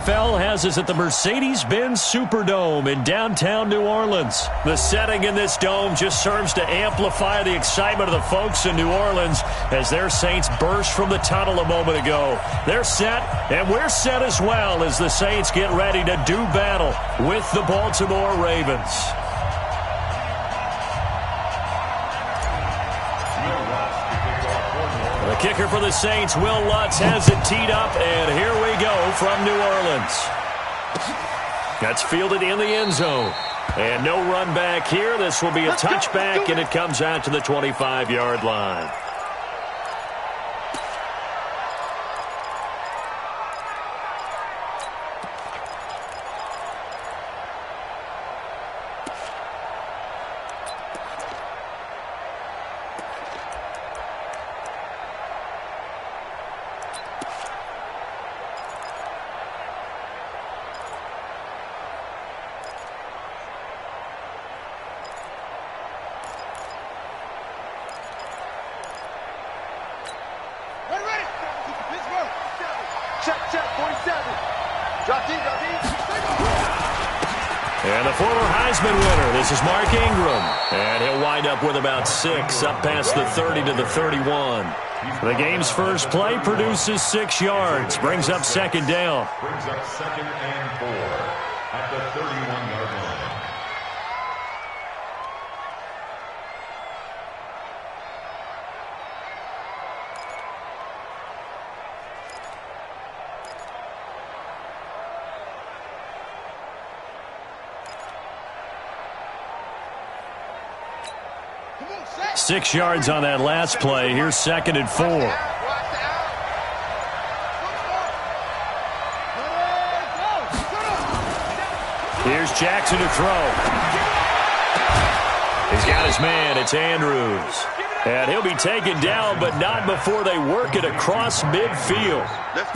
COFL has us at the Mercedes-Benz Superdome in downtown New Orleans. The setting in this dome just serves to amplify the excitement of the folks in New Orleans as their Saints burst from the tunnel a moment ago. They're set, and we're set as well as the Saints get ready to do battle with the Baltimore Ravens. The kicker for the Saints, Will Lutz, has it teed up, and here we go from New Orleans. That's fielded in the end zone. And no run back here. This will be a touchback, and it comes out to the 25-yard line. And the former Heisman winner, this is Mark Ingram. And he'll wind up with about 6, up past the 30 to the 31. The game's first play produces 6 yards, brings up second down. Brings up second and 4 at the 31-yard line. Six yards on that last play. Here's second and 4. Here's Jackson to throw. He's got his man. It's Andrews. And he'll be taken down, but not before they work it across midfield.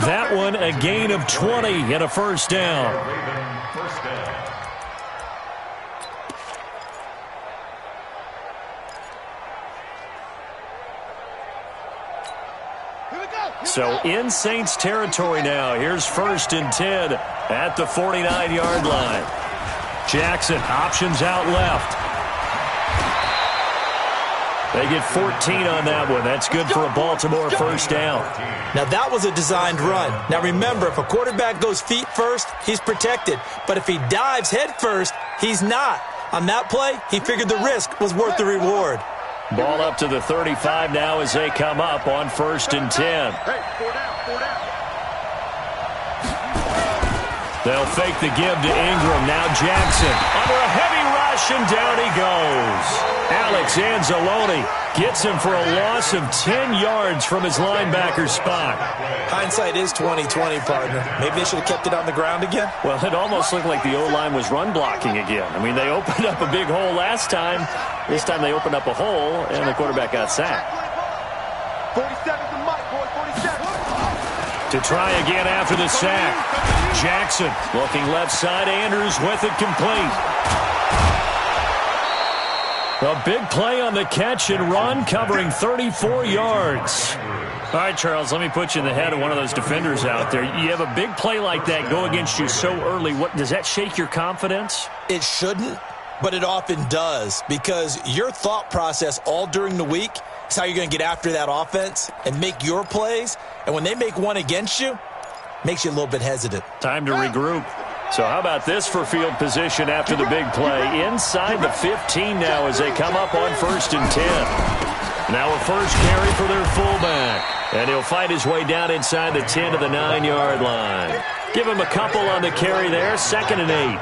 That one, a gain of 20 and a first down. So in Saints territory now. Here's first and 10 at the 49-yard line. Jackson options out left. They get 14 on that one. That's good for a Baltimore first down. Now that was a designed run. Now remember, if a quarterback goes feet first, he's protected. But if he dives head first, he's not. On that play, he figured the risk was worth the reward. Ball up to the 35 now as they come up on first and 10. They'll fake the give to Ingram. Now Jackson under a heavy rush, and down he goes. Alex Anzalone gets him for a loss of 10 yards from his linebacker spot. Hindsight is 20/20, partner. Maybe they should have kept it on the ground again. Well, it almost looked like the O-line was run blocking again. I mean, they opened up a big hole last time. This time they opened up a hole, and the quarterback got sacked. 47 to Mike, boy, 47. To try again after the sack. Jackson looking left side. Andrews with it complete. A big play on the catch and run, covering 34 yards. All right, Charles, let me put you in the head of one of those defenders out there. You have a big play like that go against you so early. What does that shake your confidence? It shouldn't, but it often does, because your thought process all during the week is how you're going to get after that offense and make your plays. And when they make one against you, it makes you a little bit hesitant. Time to regroup. So how about this for field position after the big play? Inside the 15 now as they come up on first and 10. Now a first carry for their fullback. And he'll fight his way down inside the 10 to the 9-yard line. Give him a couple on the carry there. Second and 8.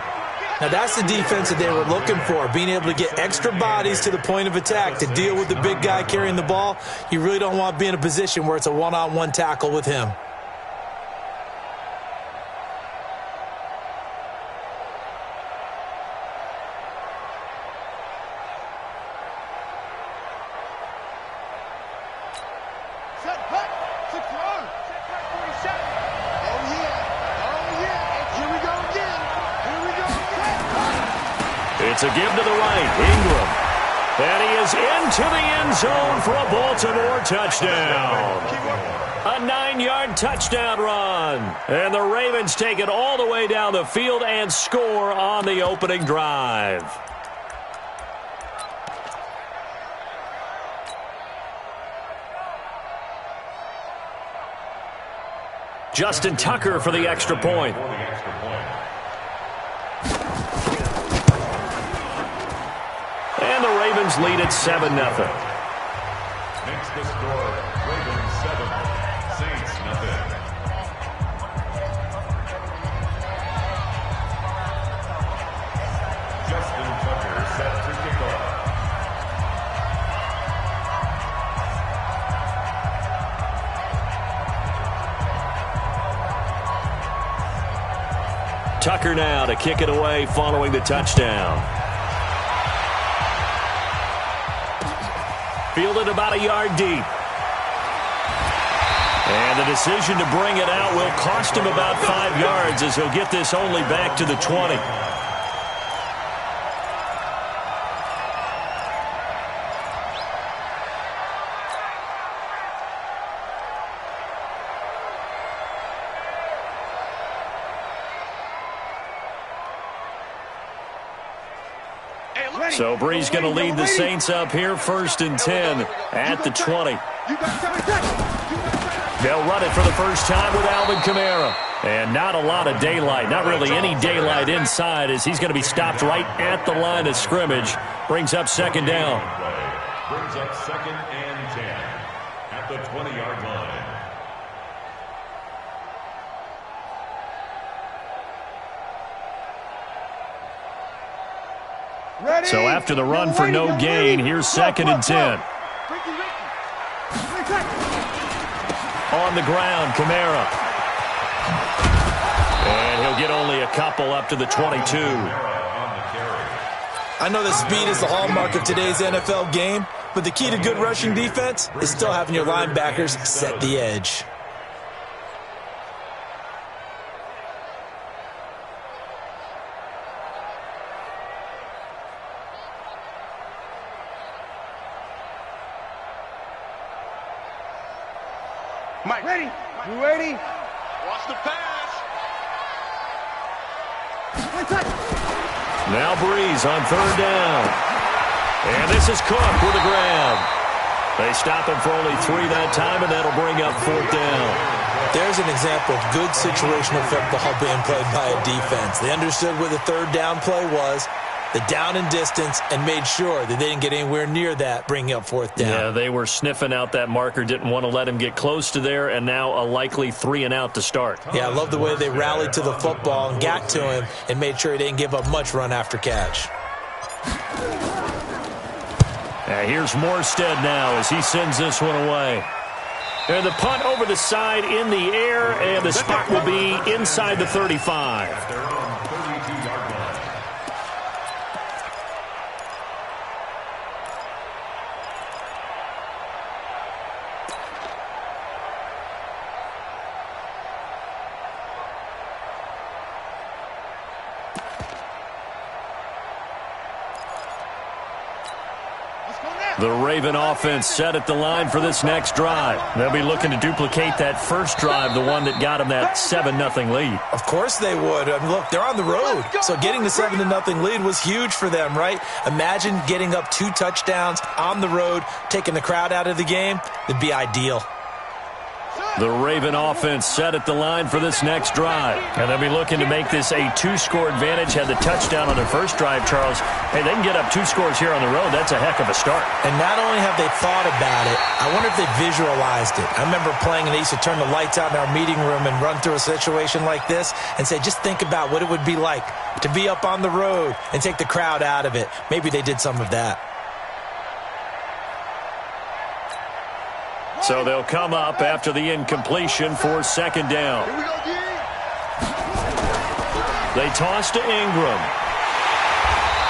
Now that's the defense that they were looking for, being able to get extra bodies to the point of attack to deal with the big guy carrying the ball. You really don't want to be in a position where it's a one-on-one tackle with him. It's a give to the right. Ingram. And he is into the end zone for a Baltimore touchdown. A 9-yard touchdown run. And the Ravens take it all the way down the field and score on the opening drive. Justin Tucker for the extra point. And the Ravens lead at 7-0. Makes the score Ravens 7, Saints nothing. Justin Tucker set to kick off. Tucker now to kick it away following the touchdown. Fielded about a yard deep. And the decision to bring it out will cost him about 5 yards as he'll get this only back to the 20. So Bree's going to lead the Saints up here 1st and 10 at the 20. They'll run it for the first time with Alvin Kamara. And not a lot of daylight, not really any daylight inside as he's going to be stopped right at the line of scrimmage. Brings up 2nd down. Brings up 2nd and 10 at the 20-yard line. So after the run for no gain, here's 2nd and 10. On the ground, Kamara. And he'll get only a couple up to the 22. I know that speed is the hallmark of today's NFL game, but the key to good rushing defense is still having your linebackers set the edge. Mike, ready? You ready? Watch the pass. Now Breeze on 3rd down. And this is Cook with the grab. They stop him for only 3 that time, and that'll bring up 4th down. There's an example of good situational football being played by a defense. They understood what the 3rd down play was, the down and distance, and made sure that they didn't get anywhere near that, bringing up 4th down. Yeah, they were sniffing out that marker, didn't want to let him get close to there, and now a likely 3 and out to start. Yeah, I love the way they rallied to the football and got to him and made sure he didn't give up much run after catch. Here's Morstead now as he sends this one away. And the punt over the side in the air, and the spot will be inside the 35. The Raven offense set at the line for this next drive. They'll be looking to duplicate that first drive, the one that got them that 7-0 lead. Of course they would. I mean, look, they're on the road. So getting the 7-0 lead was huge for them, right? Imagine getting up 2 touchdowns on the road, taking the crowd out of the game. It'd be ideal. The Raven offense set at the line for this next drive. And they'll be looking to make this a 2-score advantage. Had the touchdown on their first drive, Charles. Hey, they can get up 2 scores here on the road. That's a heck of a start. And not only have they thought about it, I wonder if they visualized it. I remember playing and they used to turn the lights out in our meeting room and run through a situation like this and say, just think about what it would be like to be up on the road and take the crowd out of it. Maybe they did some of that. So they'll come up after the incompletion for 2nd down. They toss to Ingram.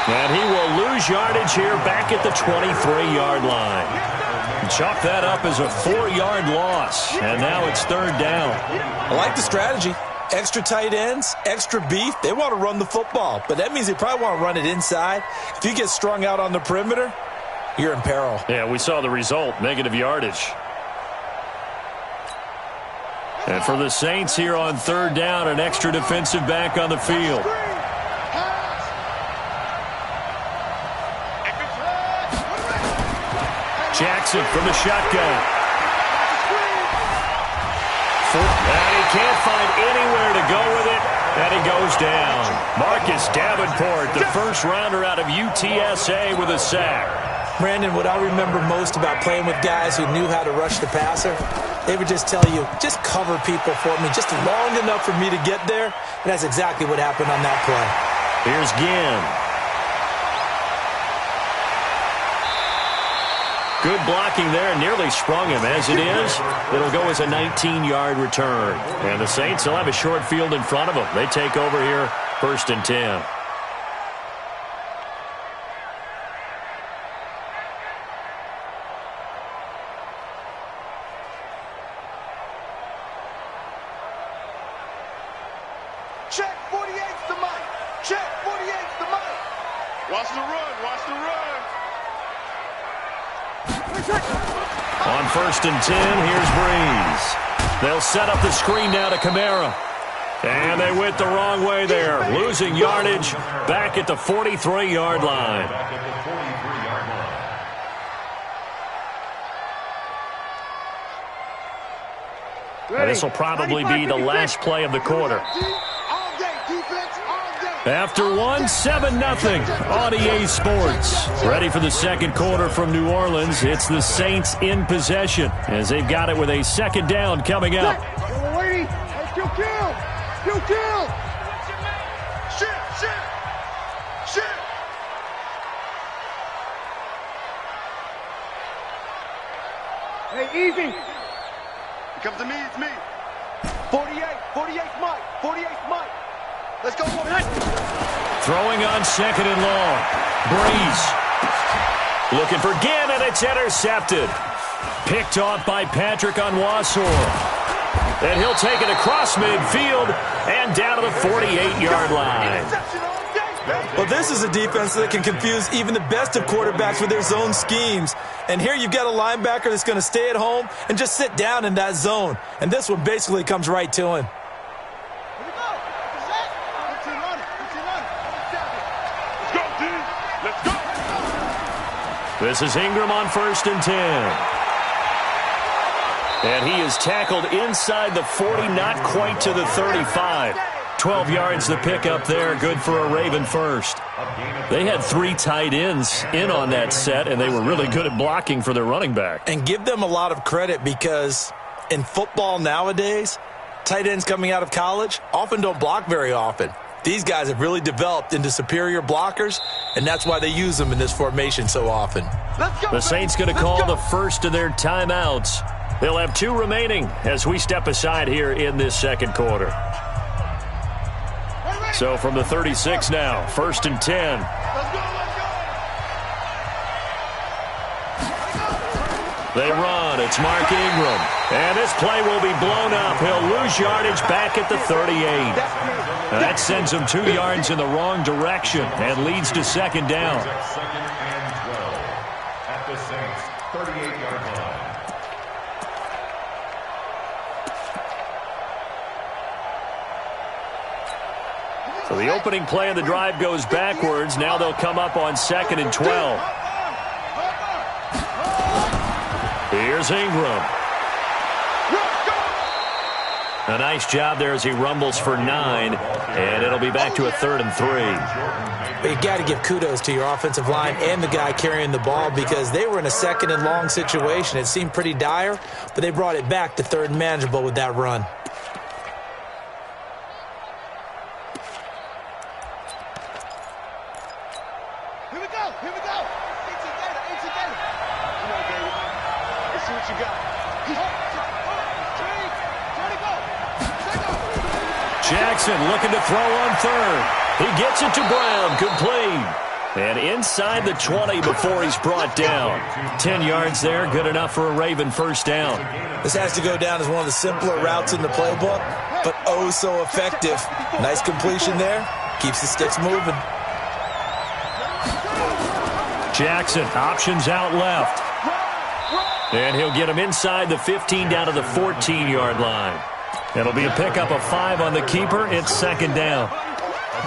And he will lose yardage here back at the 23-yard line. Chalk that up as a 4-yard loss. And now it's 3rd down. I like the strategy. Extra tight ends, extra beef. They want to run the football. But that means they probably want to run it inside. If you get strung out on the perimeter, you're in peril. Yeah, we saw the result, negative yardage. And for the Saints here on third down, an extra defensive back on the field. Jackson from the shotgun. And he can't find anywhere to go with it, and he goes down. Marcus Davenport, the first rounder out of UTSA with a sack. Brandon, what I remember most about playing with guys who knew how to rush the passer, they would just tell you, just cover people for me, just long enough for me to get there. And that's exactly what happened on that play. Here's Ginn. Good blocking there, nearly sprung him. As it is, it'll go as a 19-yard return. And the Saints will have a short field in front of them. They take over here, 1st and 10. Check 48's the mic. Check 48's the mic. Watch the run. Watch the run. On 1st and 10, here's Breeze. They'll set up the screen now to Kamara. And they went the wrong way there. Losing yardage back at the 43-yard line. And this will probably be the last play of the quarter. After one, 7-0 on EA Sports. Ready for the second quarter from New Orleans. It's the Saints in possession as they've got it with a second down coming up. Kill. Shit. Hey, easy. It comes to me, it's me. 48's Mike. Let's go. Throwing on 2nd and long. Breeze. Looking for Ginn, and it's intercepted. Picked off by Patrick Onwuasor. And he'll take it across midfield and down to the 48-yard line. Well, this is a defense that can confuse even the best of quarterbacks with their zone schemes. And here you've got a linebacker that's going to stay at home and just sit down in that zone. And this one basically comes right to him. This is Ingram on 1st and 10. And he is tackled inside the 40, not quite to the 35. 12 yards to pick up there, good for a Raven first. They had 3 tight ends in on that set, and they were really good at blocking for their running back. And give them a lot of credit because in football nowadays, tight ends coming out of college often don't block very often. These guys have really developed into superior blockers, and that's why they use them in this formation so often. The Saints going to call the first of their timeouts. They'll have 2 remaining as we step aside here in this second quarter. So from the 36 now, 1st and 10. They run. It's Mark Ingram. And this play will be blown up. He'll lose yardage back at the 38. That sends him 2 yards in the wrong direction and leads to second down. Second and 12 at the Saints' 38-yard line. So the opening play of the drive goes backwards. Now they'll come up on 2nd and 12. Here's Ingram. A nice job there as he rumbles for 9, and it'll be back to a 3rd and 3. But you got to give kudos to your offensive line and the guy carrying the ball because they were in a 2nd and long situation. It seemed pretty dire, but they brought it back to 3rd and manageable with that run. Here we go. It's a data. Come on, baby. Let's see what you got. Jackson looking to throw on 3rd. He gets it to Brown, complete. And inside the 20 before he's brought down. 10 yards there, good enough for a Raven first down. This has to go down as one of the simpler routes in the playbook, but oh so effective. Nice completion there. Keeps the sticks moving. Jackson, options out left. And he'll get him inside the 15 down to the 14-yard line. It'll be a pickup of 5 on the keeper. It's second down.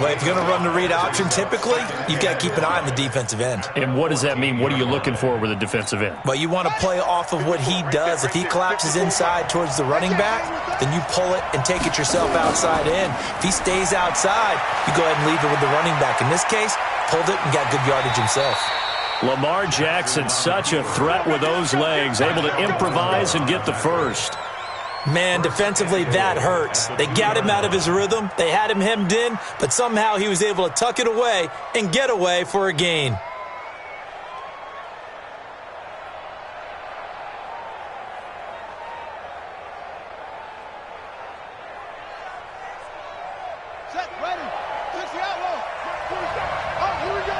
Well, if you're going to run the read option, typically, you've got to keep an eye on the defensive end. And what does that mean? What are you looking for with a defensive end? Well, you want to play off of what he does. If he collapses inside towards the running back, then you pull it and take it yourself outside in. If he stays outside, you go ahead and leave it with the running back. In this case, pulled it and got good yardage himself. Lamar Jackson, such a threat with those legs, able to improvise and get the first. Man, defensively, that hurts. They got him out of his rhythm. They had him hemmed in, but somehow he was able to tuck it away and get away for a gain. Set, ready. 60 outlaw. Oh, here we go.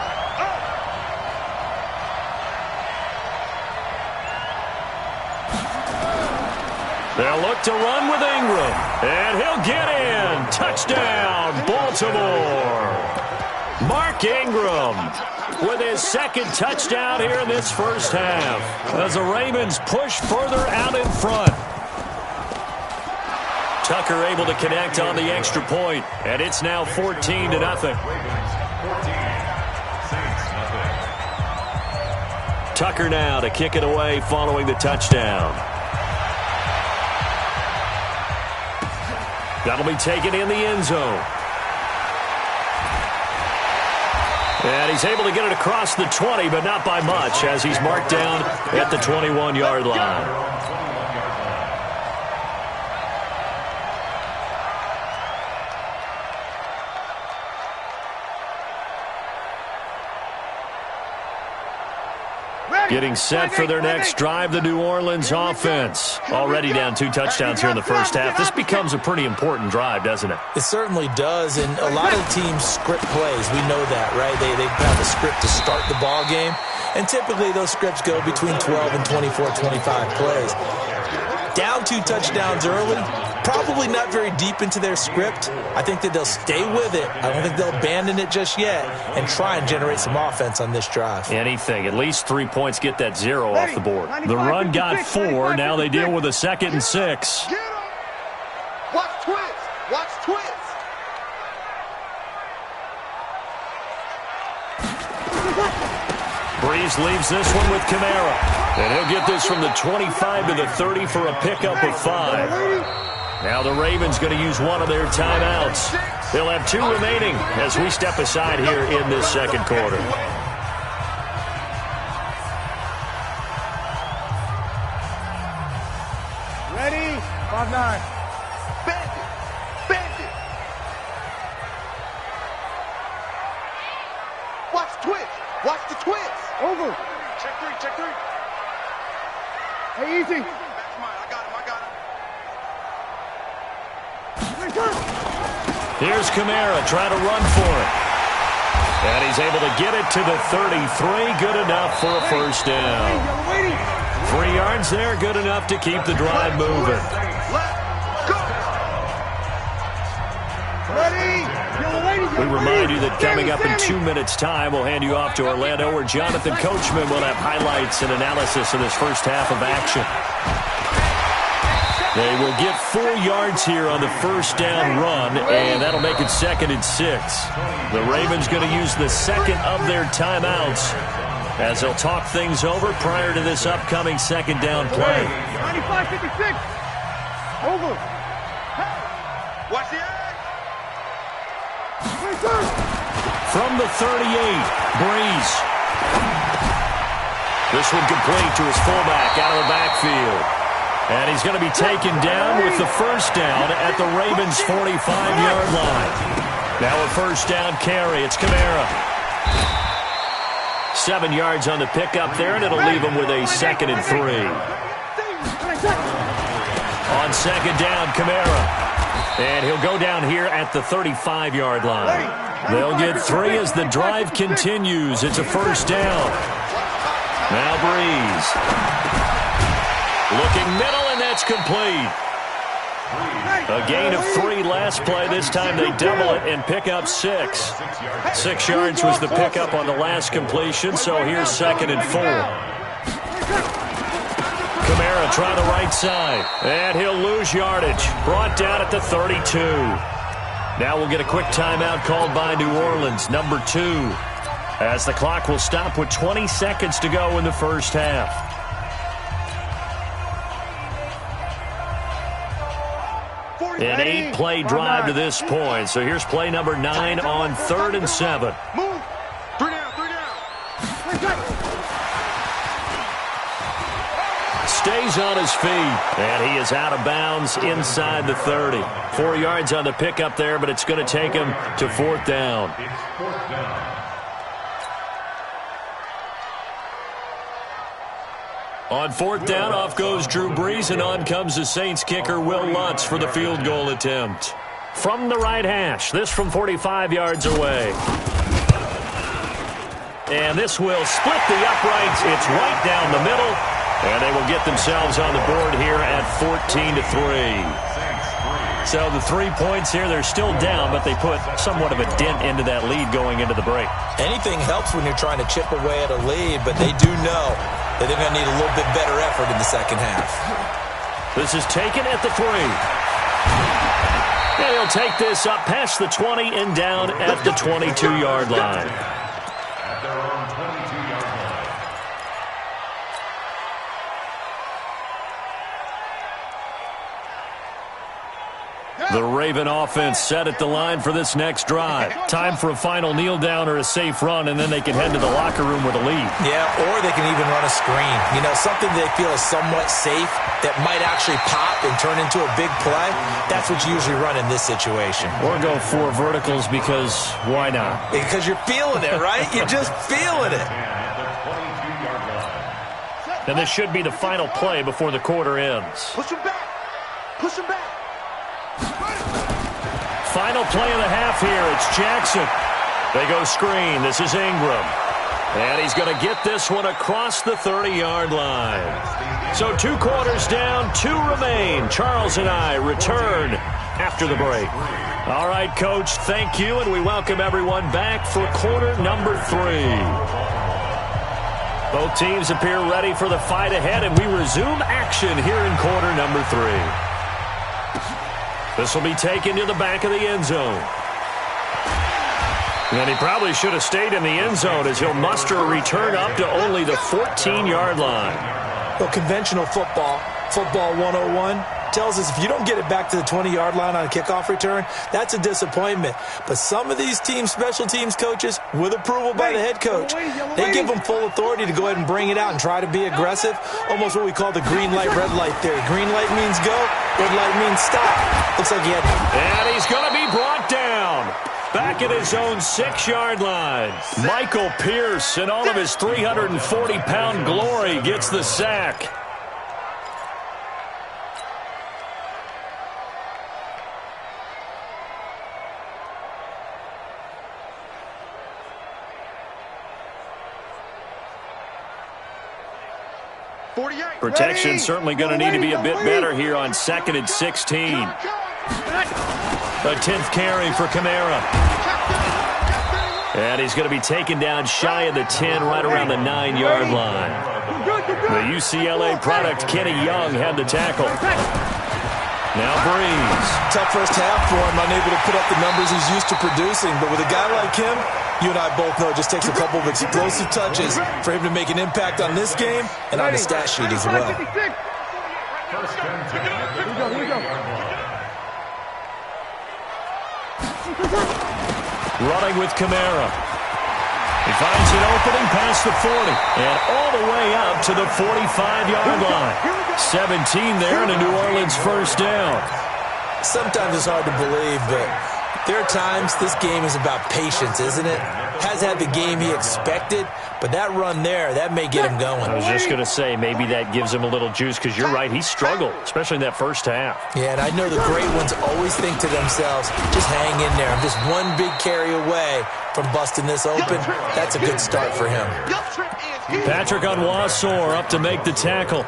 They'll look to run with Ingram, and he'll get in. Touchdown, Baltimore. Mark Ingram with his second touchdown here in this first half as the Ravens push further out in front. Tucker able to connect on the extra point, and it's now 14-0. Tucker now to kick it away following the touchdown. That'll be taken in the end zone. And he's able to get it across the 20, but not by much, as he's marked down at the 21-yard line. Getting set for their next drive, the New Orleans offense. Already down 2 touchdowns here in the first half. This becomes a pretty important drive, doesn't it? It certainly does, and a lot of teams script plays. We know that, right? They have a script to start the ball game, and typically those scripts go between 12 and 24, 25 plays. Down 2 touchdowns early, probably not very deep into their script. I think that they'll stay with it. I don't think they'll abandon it just yet and try and generate some offense on this drive. Anything. At least 3 points, get that 0 off the board. The run got 4. Now they deal with a 2nd and 6. Watch twist. Watch twist. Breeze leaves this one with Kamara. And he'll get this from the 25 to the 30 for a pickup of 5. Now the Ravens going to use one of their timeouts. They'll have 2 remaining as we step aside here in this second quarter. Ready? 5-9. Bend it. Bend it. Watch twist. Watch the twist. Over. Check 3. Check 3. Hey, easy. That's mine. I got him. Here's Kamara trying to run for it. And he's able to get it to the 33. Good enough for a first down. 3 yards there. Good enough to keep the drive moving. We remind you that coming up in 2 minutes' time, we'll hand you off to Orlando, where Jonathan Coachman will have highlights and analysis of this first half of action. They will get 4 yards here on the first down run, and that'll make it 2nd and 6. The Ravens going to use the second of their timeouts as they'll talk things over prior to this upcoming second down play. 95-56. Over. Watch the edge. From the 38, Breeze. This one complete to his fullback out of the backfield. And he's going to be taken down with the first down at the Ravens' 45-yard line. Now a first down carry. It's Kamara. 7 yards on the pickup there, and it'll leave him with a 2nd and 3. On second down, Kamara. And he'll go down here at the 35-yard line. They'll get 3 as the drive continues. It's a first down. Now Breeze. Looking middle, and that's complete. A gain of 3 last play. This time they double it and pick up 6. 6 yards was the pickup on the last completion, so here's 2nd and 4. Kamara try the right side. And he'll lose yardage. Brought down at the 32. Now we'll get a quick timeout called by New Orleans, number 2. As the clock will stop with 20 seconds to go in the first half. An 8-play drive to this point. So here's play number 9 on 3rd and 7. Move. 3 down, 3 down. Stays on his feet, and he is out of bounds inside the 30. 4 yards on the pickup there, but it's going to take him to 4th down. It's 4th down. On 4th down, off goes Drew Brees, and on comes the Saints kicker, Will Lutz, for the field goal attempt. From the right hash, this from 45 yards away. And this will split the uprights. It's right down the middle, and they will get themselves on the board here at 14-3. So the 3 points here, they're still down, but they put somewhat of a dent into that lead going into the break. Anything helps when you're trying to chip away at a lead, but they do know that they're going to need a little bit better effort in the second half. This is taken at the 3. And he'll take this up past the 20 and down at the 22-yard line. At their own 22-yard line. The Raven offense set at the line for this next drive. Time for a final kneel down or a safe run, and then they can head to the locker room with a lead. Yeah, or they can even run a screen. You know, something they feel is somewhat safe that might actually pop and turn into a big play. That's what you usually run in this situation. Or go 4 verticals because why not? Because you're feeling it, right? You're just feeling it. At the 22-yard line. And this should be the final play before the quarter ends. Push him back. Push him back. Final play of the half here. It's Jackson. They go screen. This is Ingram. And he's going to get this one across the 30-yard line. So 2 quarters down, 2 remain. Charles and I return after the break. All right, Coach, thank you, and we welcome everyone back for quarter number 3. Both teams appear ready for the fight ahead, and we resume action here in quarter number 3. This will be taken to the back of the end zone. And he probably should have stayed in the end zone as he'll muster a return up to only the 14-yard line. Well, conventional football 101, tells us if you don't get it back to the 20-yard line on a kickoff return, that's a disappointment. But some of these team special teams coaches, with approval by the head coach, they give them full authority to go ahead and bring it out and try to be aggressive, almost what we call the green light, red light theory. Green light means go, red light means stop. Looks like he had... And he's going to be brought down. Back at his own 6-yard line. Michael Pierce, in all of his 340-pound glory, gets the sack. Protection certainly going to need to be a bit better here on 2nd and 16. A 10th carry for Kamara. And he's going to be taken down shy of the 10, right around the 9-yard line. The UCLA product, Kenny Young, had the tackle. Now Brees. Tough first half for him, unable to put up the numbers he's used to producing. But with a guy like him, you and I both know it just takes a couple of explosive touches for him to make an impact on this game and on the stat sheet as well. First and 10 at the 20-yard line. Running with Kamara. He finds an opening past the 40 and all the way out to the 45-yard line. 17 there and a New Orleans first down. Sometimes it's hard to believe, but there are times this game is about patience, isn't it? Has had the game he expected, but that run there, that may get him going. I was just going to say, maybe that gives him a little juice, because you're right, he struggled, especially in that first half. Yeah, and I know the great ones always think to themselves, just hang in there. I'm just one big carry away from busting this open. That's a good start for him. Patrick Onwuasor up to make the tackle.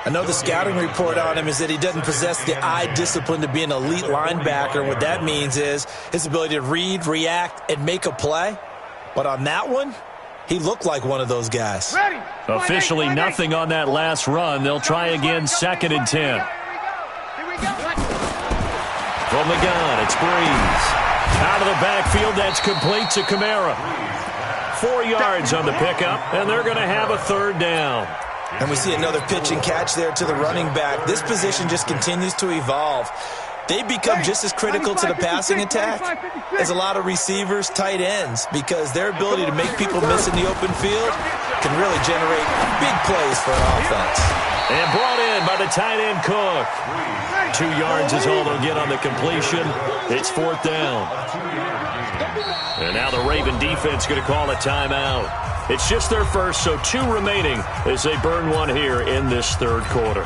I know the scouting report on him is that he doesn't possess the eye discipline to be an elite linebacker. What that means is his ability to read, react, and make a play. But on that one, He looked like one of those guys. Officially nothing on that last run. They'll try again, 2nd and 10. From the gun, it's Breeze. Out of the backfield, that's complete to Kamara. 4 yards on the pickup, and they're going to have a 3rd down. And we see another pitch and catch there to the running back. This position just continues to evolve. They become just as critical to the passing attack as a lot of receivers, tight ends, because their ability to make people miss in the open field can really generate big plays for an offense. And brought in by the tight end Cook. 2 yards is all they'll get on the completion. It's 4th down. And now the Raven defense going to call a timeout. It's just their first, so 2 remaining as they burn one here in this 3rd quarter.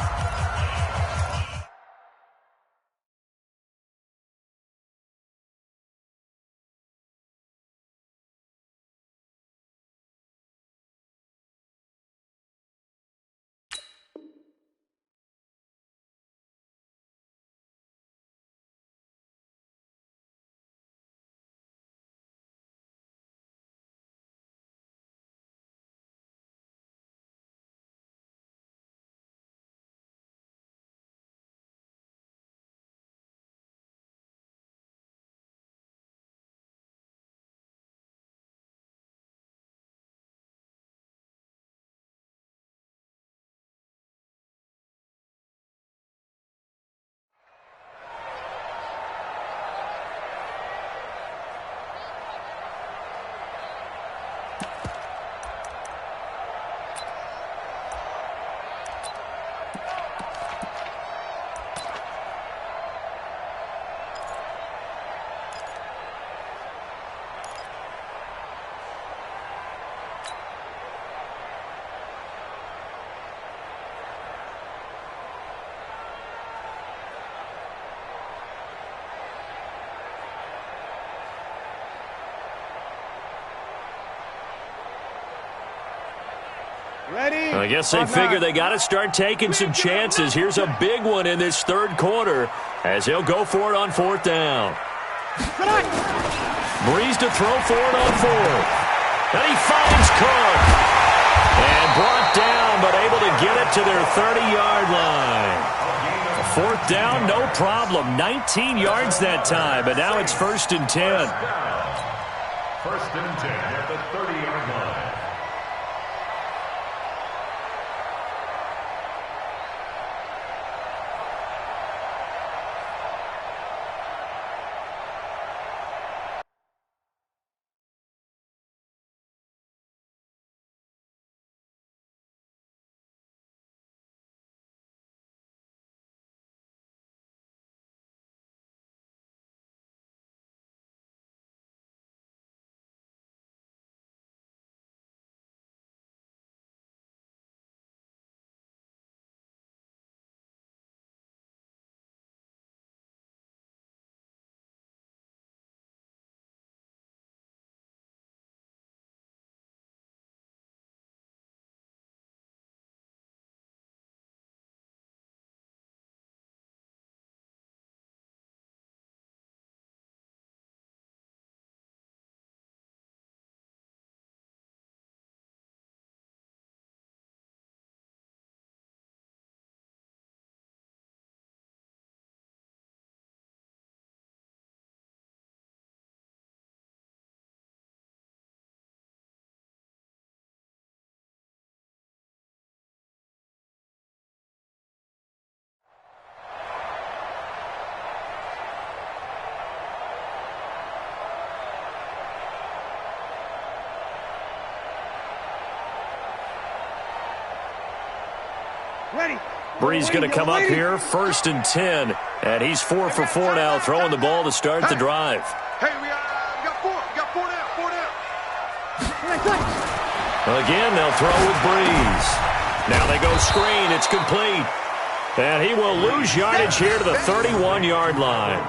I guess they figure they got to start taking some chances. Here's a big one in this 3rd quarter as he'll go for it on 4th down. Breeze to throw for it on 4th. And he finds Cook. And brought down, but able to get it to their 30-yard line. 4th down, no problem. 19 yards that time, but now it's 1st and 10. 1st and 10 at the 30-yard line. Breeze going to come up here, 1st and 10. And he's 4 for 4 now, throwing the ball to start the drive. Hey, we got 4. We got 4 down. 4 down. Again, they'll throw with Breeze. Now they go screen. It's complete. And he will lose yardage here to the 31-yard line.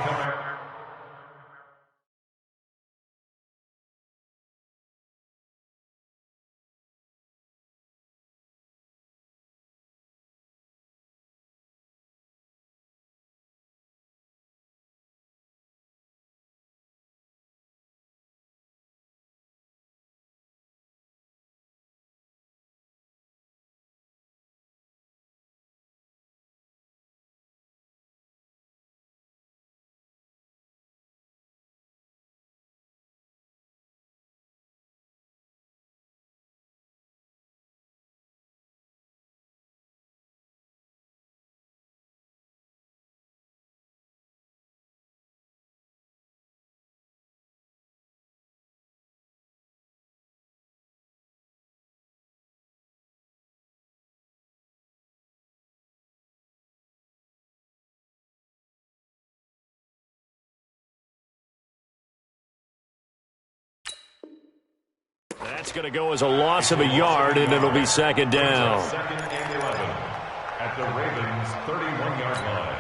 That's going to go as a loss of a yard, and it'll be second down. Second and 11 at the Ravens' 31-yard line.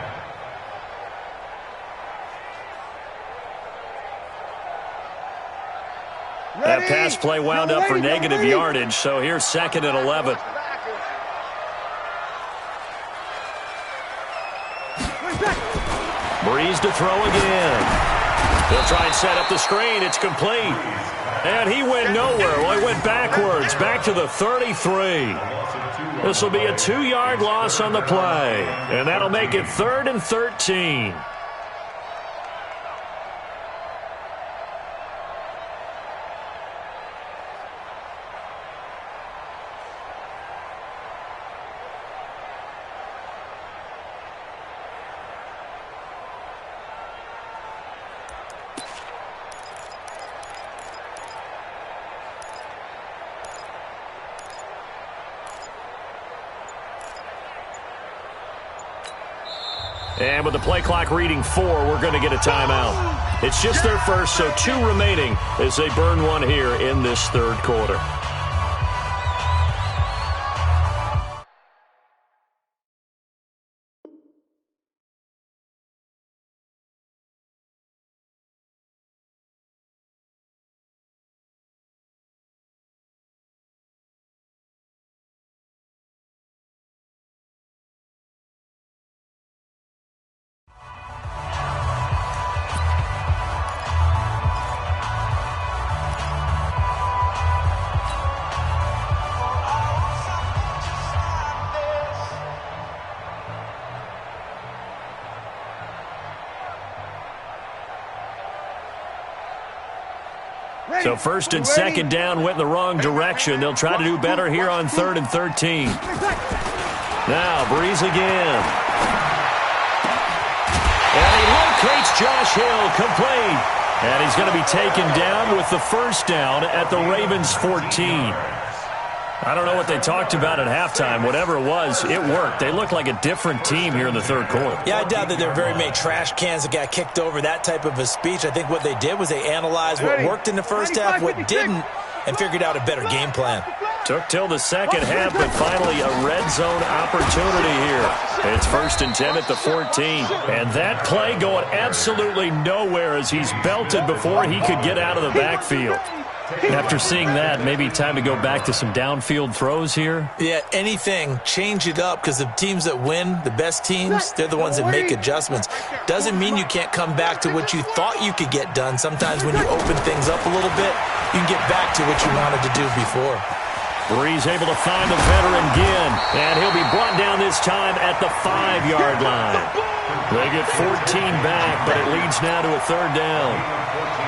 That pass play wound up for negative yardage, so here's second and 11. Breeze to throw again. He'll try and set up the screen. It's complete. And he went nowhere. Well, he went backwards, back to the 33. This will be a 2-yard loss on the play, and that'll make it 3rd and 13. And with the play clock reading 4, we're going to get a timeout. It's just their first, so 2 remaining as they burn one here in this third quarter. So first and second down went in the wrong direction. They'll try to do better here on 3rd and 13. Now Breeze again. And he locates Josh Hill, complete. And he's going to be taken down with the first down at the Ravens' 14. I don't know what they talked about at halftime. Whatever it was, it worked. They looked like a different team here in the third quarter. Yeah, I doubt that there are very many trash cans that got kicked over, that type of a speech. I think what they did was they analyzed what worked in the first half, what didn't, and figured out a better game plan. Took till the second half, but finally a red zone opportunity here. It's 1st and 10 at the 14. And that play going absolutely nowhere as he's belted before he could get out of the backfield. After seeing that, maybe time to go back to some downfield throws here. Yeah, anything. Change it up, because the teams that win, the best teams, they're the ones that make adjustments. Doesn't mean you can't come back to what you thought you could get done. Sometimes when you open things up a little bit, you can get back to what you wanted to do before. Breeze able to find the veteran Ginn, and he'll be brought down this time at the 5-yard line. They get 14 back, but it leads now to a 3rd down.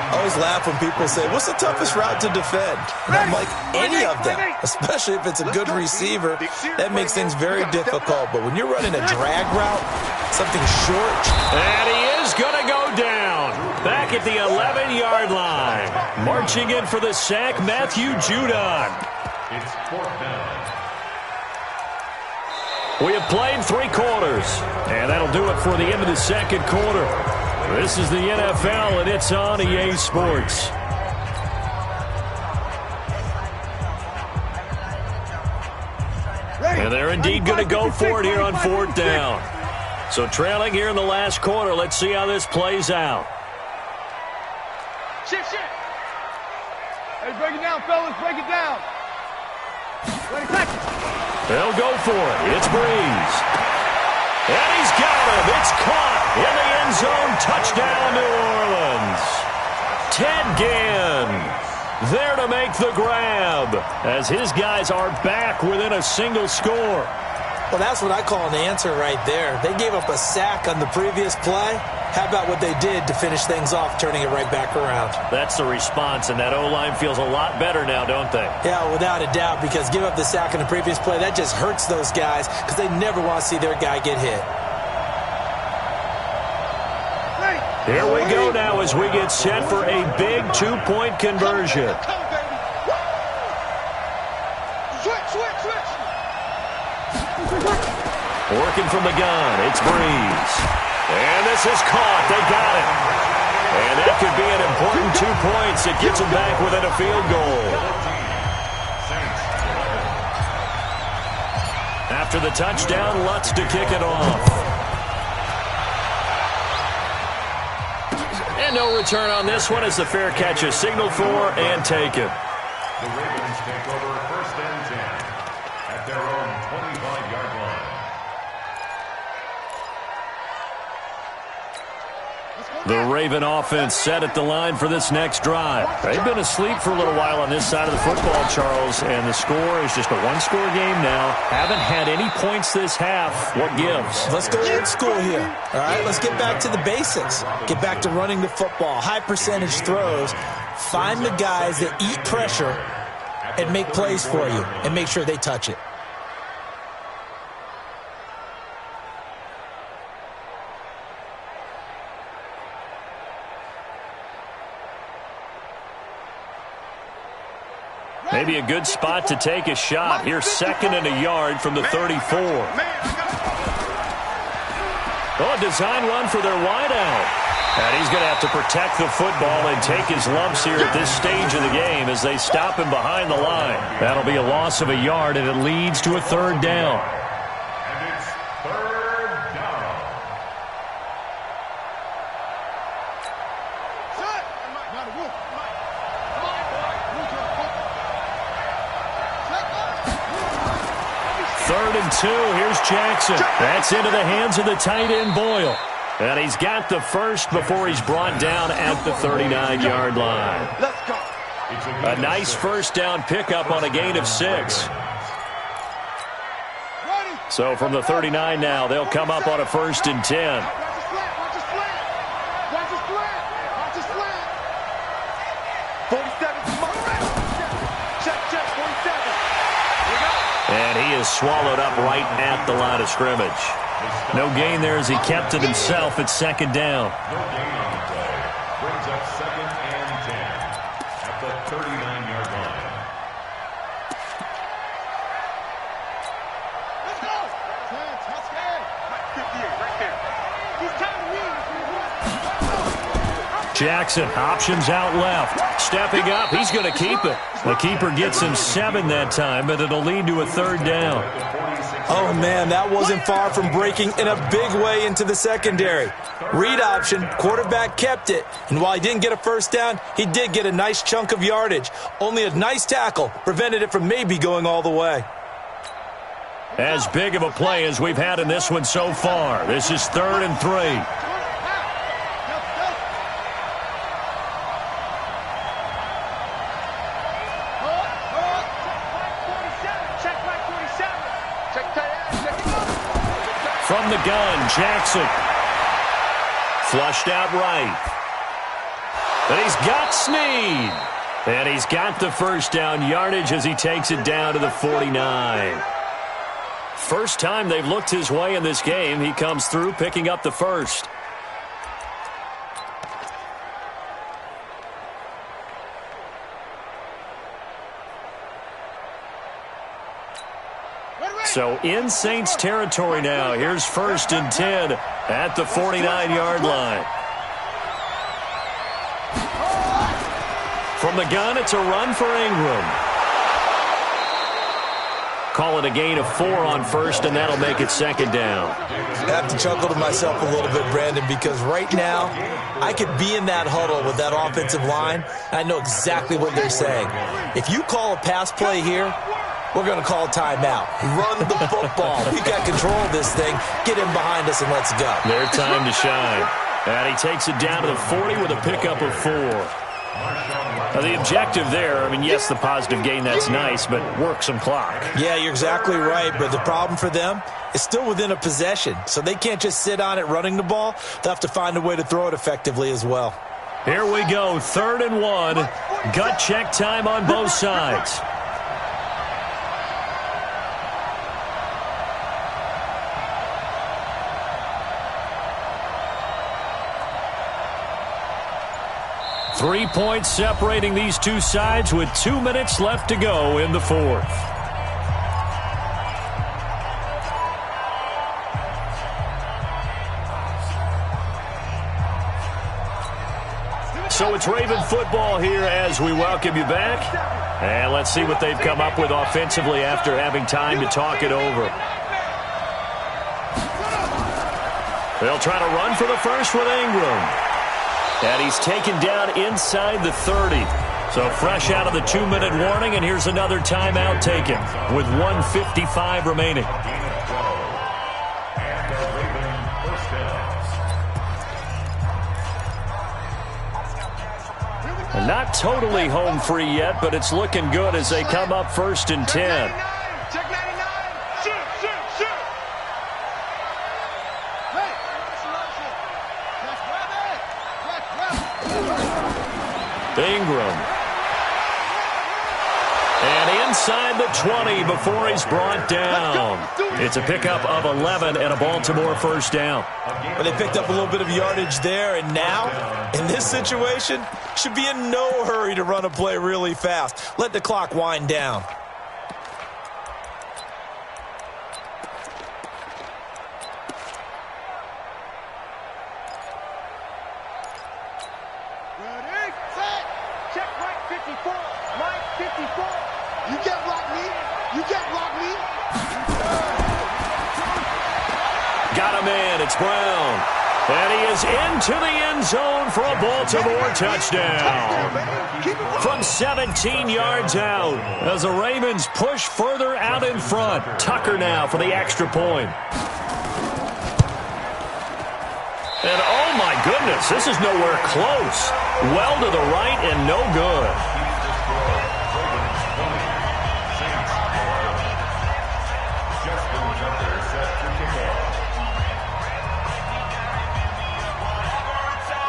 I always laugh when people say, what's the toughest route to defend? And I'm like, any of them, especially if it's a good receiver. That makes things very difficult. But when you're running a drag route, something short. And he is going to go down. Back at the 11-yard line. Marching in for the sack, Matthew Judon. It's 4th down. We have played 3 quarters, and that'll do it for the end of the second quarter. This is the NFL, and it's on EA Sports. And they're indeed going to go for it here on 4th down. So trailing here in the last quarter. Let's see how this plays out. Shit. Hey, break it down, fellas. Break it down. Ready, catch it. They'll go for it. It's Breeze. And he's got him. It's caught in the end zone. Touchdown, New Orleans. Ted Ginn there to make the grab as his guys are back within a single score. Well, that's what I call an answer right there. They gave up a sack on the previous play. How about what they did to finish things off, turning it right back around? That's the response, and that O-line feels a lot better now, don't they? Yeah, without a doubt, because give up the sack on the previous play, that just hurts those guys because they never want to see their guy get hit. Here we go now as we get set for a big 2-point conversion. Working from the gun, it's Breeze. And this is caught. They got it. And that could be an important 2 points. It gets them back within a field goal. After the touchdown, Lutz to kick it off. And no return on this one as the fair catch is signaled for and taken. The Ravens take over 1st and 10 at their own 25-yard line. The Raven offense set at the line for this next drive. They've been asleep for a little while on this side of the football, Charles, and the score is just a one-score game now. Haven't had any points this half. What gives? Let's go old school here. All right, let's get back to the basics. Get back to running the football, high percentage throws. Find the guys that eat pressure and make plays for you and make sure they touch it. Maybe a good spot to take a shot. Here's 2nd and a yard from the 34. Oh, a design run for their wideout. And he's going to have to protect the football and take his lumps here at this stage of the game as they stop him behind the line. That'll be a loss of a yard, and it leads to a 3rd down. And it's 3rd down. Third and 2. Here's Jackson. That's into the hands of the tight end, Boyle. And he's got the first before he's brought down at the 39-yard line. A nice first down pickup on a gain of 6. So from the 39 now, they'll come up on a 1st and 10. And he is swallowed up right at the line of scrimmage. No gain there as he kept it himself at 2nd down. No gain on the play. Brings up 2nd and 10 at the 39-yard line. Let's go. Let's go. Right there. He's telling me. Jackson, options out left. Stepping up, he's going to keep it. The keeper gets him 7 that time, but it'll lead to a 3rd down. Oh, man, that wasn't far from breaking in a big way into the secondary. Read option, quarterback kept it, and while he didn't get a first down, he did get a nice chunk of yardage. Only a nice tackle prevented it from maybe going all the way. As big of a play as we've had in this one so far. This is 3rd and 3. From the gun, Jackson. Flushed out right. And he's got Snead. And he's got the first down yardage as he takes it down to the 49. First time they've looked his way in this game. He comes through picking up the first. So in Saints territory now. Here's 1st and 10 at the 49-yard line. From the gun, it's a run for Ingram. Call it a gain of 4 on 1st, and that'll make it 2nd down. I have to chuckle to myself a little bit, Brandon, because right now I could be in that huddle with that offensive line. I know exactly what they're saying. If you call a pass play here, we're going to call a timeout. Run the football. We've got control of this thing. Get him behind us and let's go. Their time to shine. And he takes it down to the 40 with a pickup of 4. Now the objective there, I mean, yes, the positive gain, that's nice, but work some clock. Yeah, you're exactly right, but the problem for them is still within a possession, so they can't just sit on it running the ball. They'll have to find a way to throw it effectively as well. Here we go, 3rd and 1. Gut check time on both sides. Three points separating these two sides with 2 minutes left to go in the 4th. So it's Raven football here as we welcome you back. And let's see what they've come up with offensively after having time to talk it over. They'll try to run for the first with Ingram. And he's taken down inside the 30. So fresh out of the 2-minute warning, and here's another timeout taken with 1:55 remaining. And not totally home free yet, but it's looking good as they come up 1st and 10. Ingram. And inside the 20 before he's brought down. It's a pickup of 11 and a Baltimore first down. Well, they picked up a little bit of yardage there, and now, in this situation, should be in no hurry to run a play really fast. Let the clock wind down. Got a man, it's Brown. And he is into the end zone for a Baltimore touchdown. From 17 yards out as the Ravens push further out in front. Tucker now for the extra point. And oh my goodness, this is nowhere close. Well to the right and no good.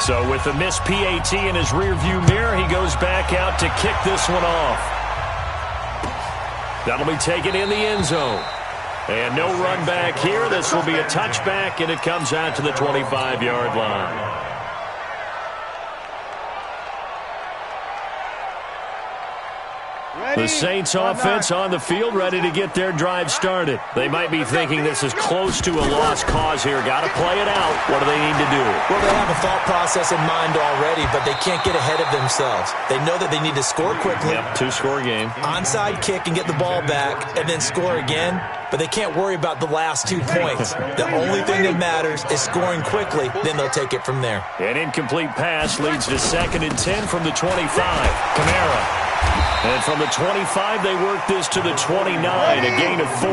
So with the missed PAT in his rearview mirror, he goes back out to kick this one off. That'll be taken in the end zone. And no run back here. This will be a touchback, and it comes out to the 25-yard line. The Saints offense on the field, ready to get their drive started. They might be thinking this is close to a lost cause here. Got to play it out. What do they need to do? Well, they have a thought process in mind already, but they can't get ahead of themselves. They know that they need to score quickly. Yep, 2-score game. Onside kick and get the ball back, and then score again. But they can't worry about the last 2 points. The only thing that matters is scoring quickly. Then they'll take it from there. An incomplete pass leads to 2nd and 10 from the 25. Kamara. And from the 25, they work this to the 29, a gain of 4.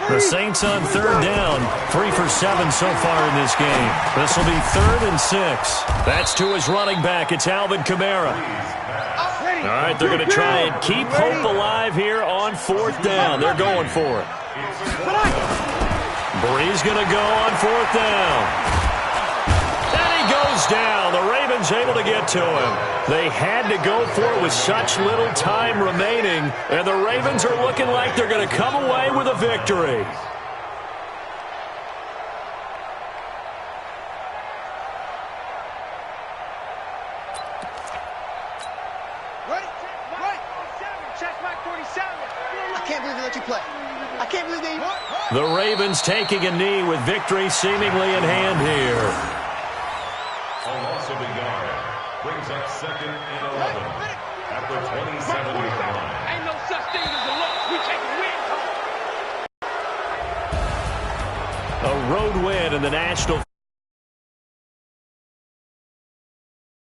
The Saints on 3rd down, 3 for 7 so far in this game. This will be 3rd and 6. That's to his running back. It's Alvin Kamara. All right, they're going to try and keep hope alive here on 4th down. They're going for it. Bree's going to go on 4th down. And he goes down. The Ravens able to get to him. They had to go for it with such little time remaining, and the Ravens are looking like they're going to come away with a victory. The Ravens taking a knee with victory seemingly in hand here. A loss of a yard brings up 2nd and 11 at the 27-yard line. Ain't no such thing as a loss. We take a win. A road win in the National